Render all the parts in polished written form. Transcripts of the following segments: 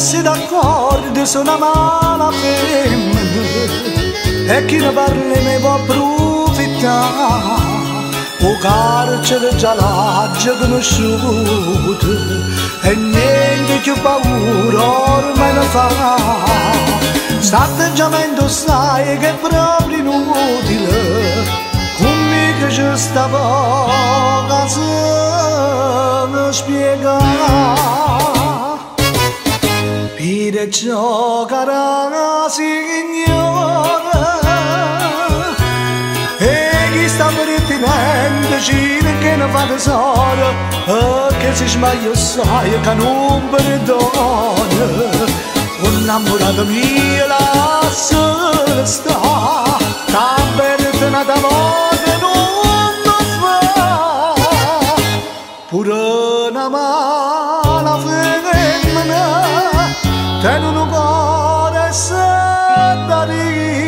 si d'accordo su una mala femmina e chi ne parla ne può approfittare. O carcere già l'ha già conosciuto e niente più paura ormai ne fa. St'atteggiamento sai che è proprio inutile, come che ci sta poca se ne spiega. Per giocare a signora e chi sta per dice che ne fa tesoro e che si sbaglia sai che non perdona. Innamorata mia lascia sta, t'avverte una volta non lo fa. Pure una mala femmina te non cuore se da rispettare.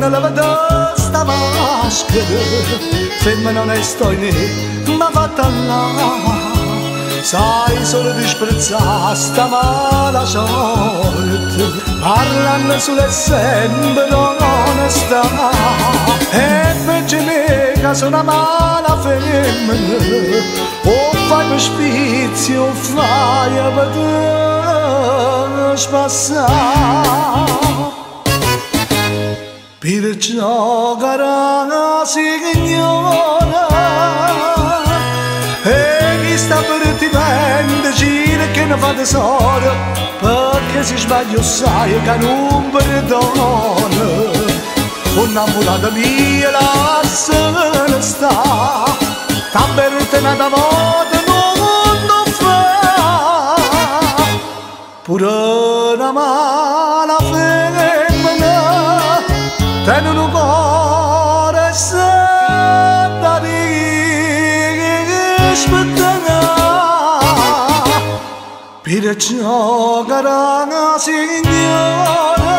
La vedo sta maschera, femmina onesta ma fatta là. Sai solo disprezzare sta mala sorte, parlando sulle sempre non onesta. E invece me che sono una mala femmina, o fai per spizio o fai per te spassare. Per giocare a signora e chi sta per ti dice che ne fa tesoro, perché si sbaglia sai che non perdona. Innamorata mia lascia sta, t'avverte una volta non lo fa. Pure una mala femmina te non cuore se da rispettare. Per giocare a signora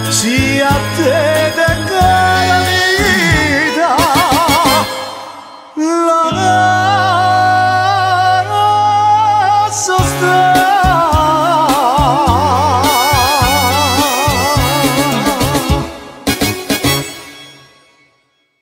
sia te